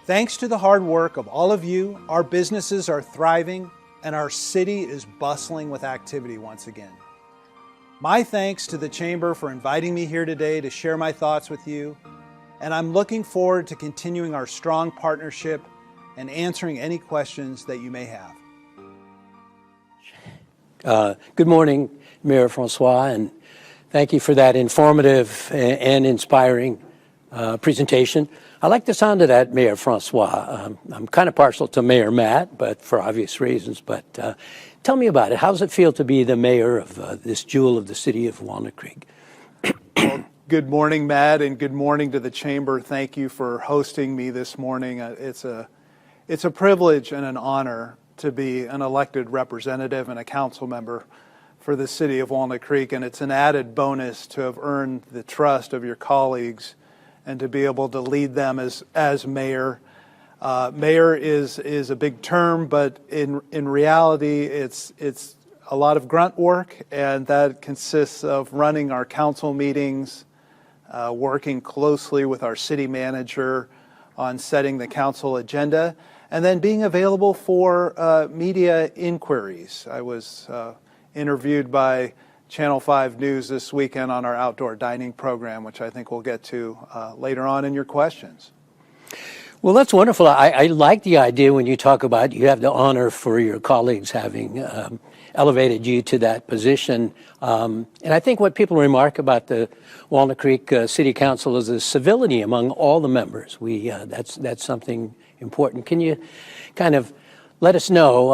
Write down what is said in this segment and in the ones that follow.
Thanks to the hard work of all of you, our businesses are thriving and our city is bustling with activity once again. My thanks to the Chamber for inviting me here today to share my thoughts with you, and I'm looking forward to continuing our strong partnership and answering any questions that you may have. Good morning, Mayor Francois, and thank you for that informative and inspiring presentation. I like the sound of that, Mayor Francois. I'm kind of partial to Mayor Matt, but for obvious reasons. But tell me about it. How does it feel to be the mayor of this jewel of the city of Walnut Creek? Well, good morning, Matt, and good morning to the Chamber. Thank you for hosting me this morning. It's a privilege and an honor to be an elected representative and a council member for the city of Walnut Creek, and it's an added bonus to have earned the trust of your colleagues and to be able to lead them as mayor. Mayor is a big term, but in reality, it's a lot of grunt work, and that consists of running our council meetings, working closely with our city manager on setting the council agenda, and then being available for media inquiries. I was interviewed by Channel 5 News this weekend on our outdoor dining program, which I think we'll get to later on in your questions. Well, that's wonderful. I like the idea when you talk about you have the honor for your colleagues having elevated you to that position. And I think what people remark about the Walnut Creek City Council is the civility among all the members. That's something important. Can you kind of let us know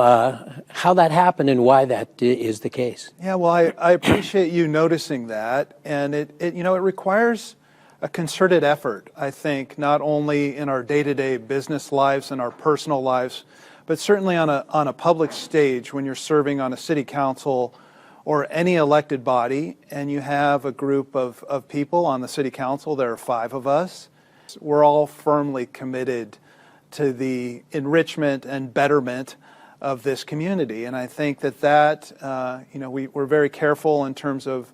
how that happened and why that is the case? Yeah, well, I appreciate you noticing that, and it requires a concerted effort, I think, not only in our day-to-day business lives and our personal lives, but certainly on a public stage when you're serving on a city council or any elected body, and you have a group of people on the city council. There are 5 of us. We're all firmly committed to the enrichment and betterment of this community. And I think that we're very careful in terms of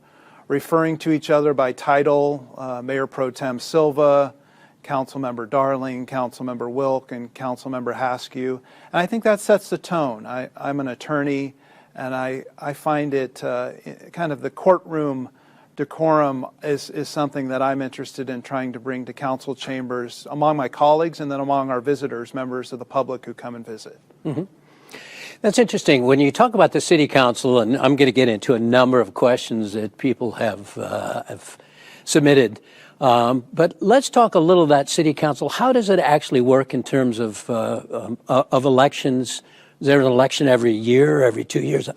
referring to each other by title, Mayor Pro Tem Silva, Councilmember Darling, Councilmember Wilk, and Councilmember Haskew. And I think that sets the tone. I'm an attorney, and I find it kind of the courtroom decorum is something that I'm interested in trying to bring to council chambers among my colleagues and then among our visitors, members of the public who come and visit. Mm-hmm. That's interesting. When you talk about the city council, and I'm going to get into a number of questions that people have submitted, but let's talk a little about city council. How does it actually work in terms of elections? Is there an election every year, every 2 years?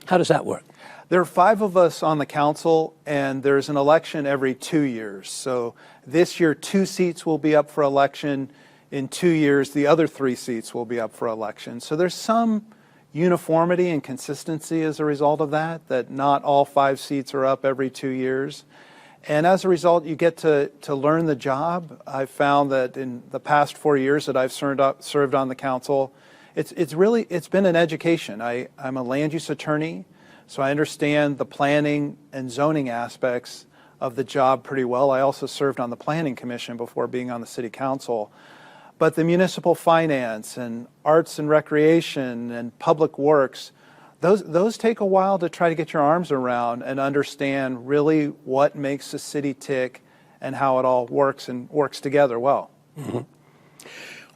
How does that work? There are 5 of us on the council, and there's an election every 2 years. So this year, 2 seats will be up for election. In 2 years, the other 3 seats will be up for election. So there's some uniformity and consistency as a result of that not all 5 seats are up every 2 years. And as a result, you get to learn the job. I've found that in the past 4 years that I've served on the council, it's been an education. I'm a land use attorney, so I understand the planning and zoning aspects of the job pretty well. I also served on the Planning Commission before being on the City Council. But the municipal finance and arts and recreation and public works, those take a while to try to get your arms around and understand really what makes the city tick and how it all works and works together well. Mm-hmm.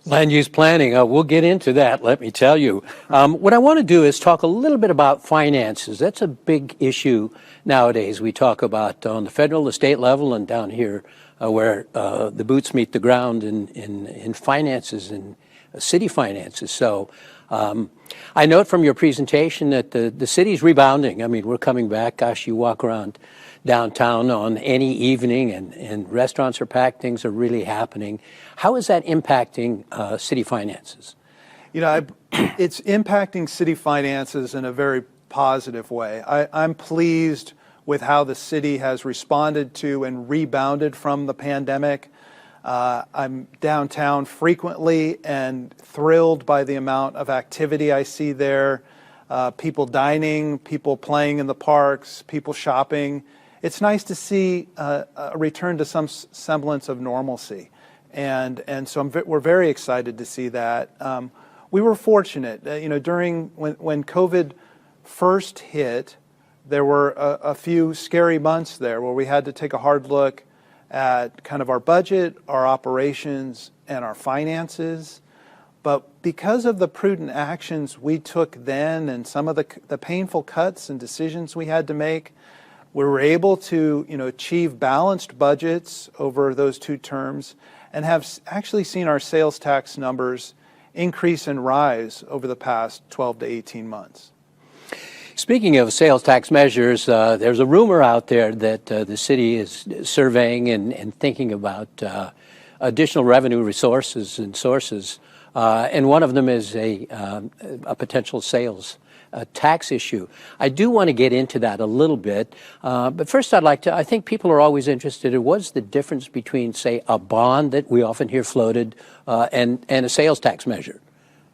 Land use planning, we'll get into that, let me tell you. What I want to do is talk a little bit about finances. That's a big issue nowadays. We talk about on the federal, the state level, and down here where the boots meet the ground in finances and city finances. So I note from your presentation that the city's rebounding. I mean, we're coming back. Gosh, you walk around downtown on any evening and restaurants are packed, things are really happening. How is that impacting city finances? It's impacting city finances in a very positive way. I'm pleased with how the city has responded to and rebounded from the pandemic. I'm downtown frequently and thrilled by the amount of activity I see there. People dining, people playing in the parks, people shopping. It's nice to see a return to some semblance of normalcy. And so we're very excited to see that. We were fortunate, during when COVID first hit, there were a few scary months there where we had to take a hard look at kind of our budget, our operations, and our finances. But because of the prudent actions we took then and some of the painful cuts and decisions we had to make, we were able to achieve balanced budgets over those two terms and have actually seen our sales tax numbers increase and rise over the past 12 to 18 months. Speaking of sales tax measures, there's a rumor out there that the city is surveying and thinking about additional revenue resources and sources, and one of them is a potential sales tax issue. I do want to get into that a little bit, but first I think people are always interested in what's the difference between, say, a bond that we often hear floated and a sales tax measure?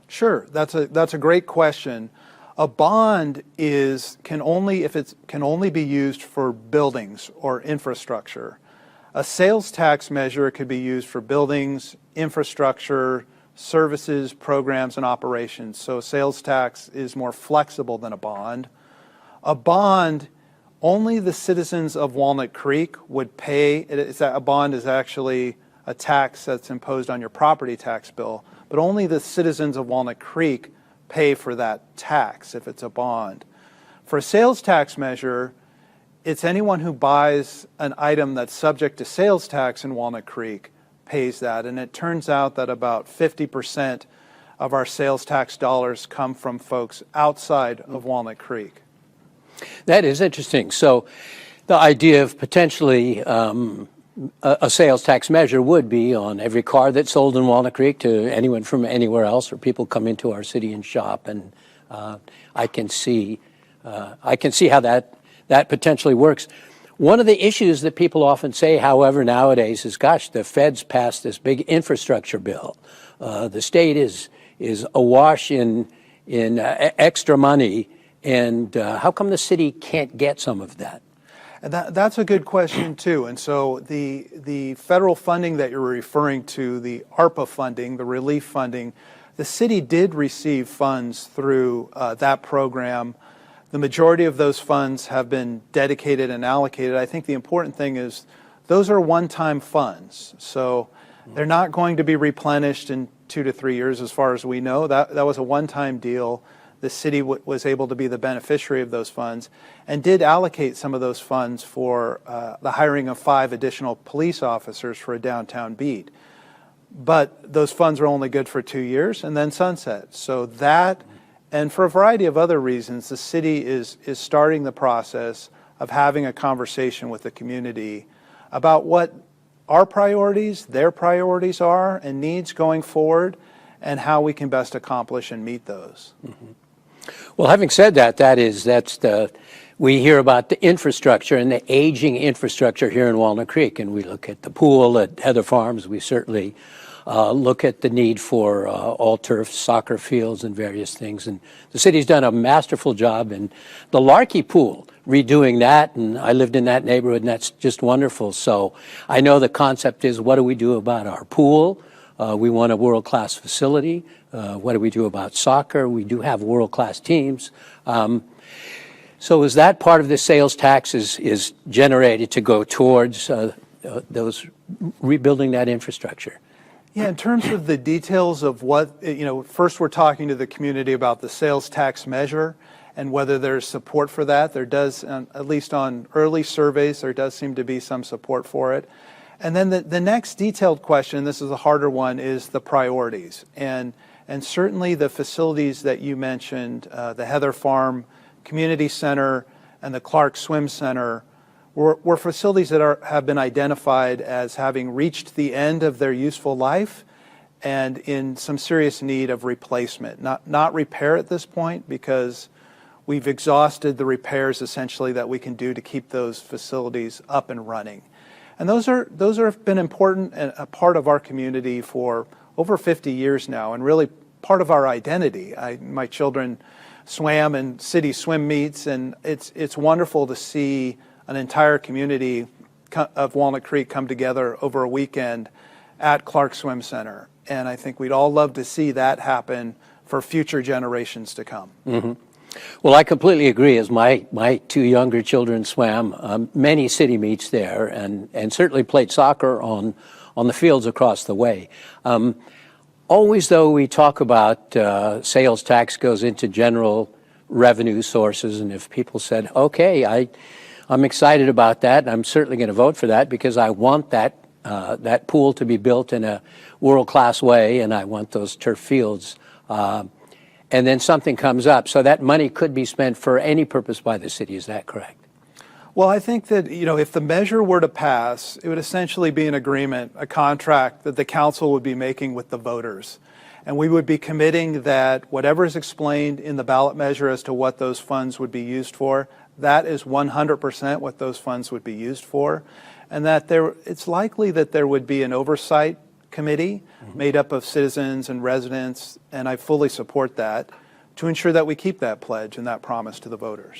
Sure, that's a great question. A bond can only be used for buildings or infrastructure. A sales tax measure could be used for buildings, infrastructure, services, programs, and operations. So sales tax is more flexible than a bond. A bond, only the citizens of Walnut Creek would pay. A bond is actually a tax that's imposed on your property tax bill, but only the citizens of Walnut Creek pay for that tax if it's a bond. For a sales tax measure, it's anyone who buys an item that's subject to sales tax in Walnut Creek pays that, and it turns out that about 50% of our sales tax dollars come from folks outside of Walnut Creek. That is interesting. So the idea of potentially a sales tax measure would be on every car that's sold in Walnut Creek to anyone from anywhere else, or people come into our city and shop, and I can see how that potentially works. One of the issues that people often say, however, nowadays is, gosh, the feds passed this big infrastructure bill. The state is awash in extra money, and how come the city can't get some of that? And that's a good question, too. And so the federal funding that you're referring to, the ARPA funding, the relief funding, the city did receive funds through that program. The majority of those funds have been dedicated and allocated. I think the important thing is those are one-time funds. So they're not going to be replenished in 2 to 3 years as far as we know. That was a one-time deal. The city was able to be the beneficiary of those funds and did allocate some of those funds for the hiring of 5 additional police officers for a downtown beat. But those funds are only good for 2 years and then sunset. So that, and for a variety of other reasons, the city is starting the process of having a conversation with the community about what our priorities, their priorities are, and needs going forward, and how we can best accomplish and meet those. Mm-hmm. Well, having said that, we hear about the infrastructure and the aging infrastructure here in Walnut Creek, and we look at the pool at Heather Farms. We certainly look at the need for all-turf soccer fields and various things. And the city's done a masterful job in the Larky Pool, redoing that, and I lived in that neighborhood, and that's just wonderful. So I know the concept is, what do we do about our pool? We want a world-class facility. What do we do about soccer? We do have world-class teams. So is that part of the sales tax is generated to go towards those rebuilding that infrastructure? Yeah, in terms of the details of what, first we're talking to the community about the sales tax measure and whether there's support for that. There does, at least on early surveys, there does seem to be some support for it. And then the next detailed question, this is a harder one, is the priorities. And certainly the facilities that you mentioned, the Heather Farm Community Center and the Clark Swim Center, were facilities that have been identified as having reached the end of their useful life and in some serious need of replacement. Not repair at this point, because we've exhausted the repairs essentially that we can do to keep those facilities up and running. And those have been important and a part of our community for over 50 years now, and really part of our identity. My children swam in city swim meets, and it's wonderful to see an entire community of Walnut Creek come together over a weekend at Clark Swim Center. And I think we'd all love to see that happen for future generations to come. Mm-hmm. Well, I completely agree. As my two younger children swam many city meets there, and certainly played soccer on the fields across the way. Always, though, we talk about sales tax goes into general revenue sources, and if people said, okay, I'm excited about that, I'm certainly going to vote for that because I want that pool to be built in a world-class way, and I want those turf fields. And then something comes up, so that money could be spent for any purpose by the city. Is that correct? Well, I think that, if the measure were to pass, it would essentially be an agreement, a contract that the council would be making with the voters. And we would be committing that whatever is explained in the ballot measure as to what those funds would be used for, that is 100% what those funds would be used for. And that it's likely that there would be an oversight committee made up of citizens and residents, and I fully support that, to ensure that we keep that pledge and that promise to the voters.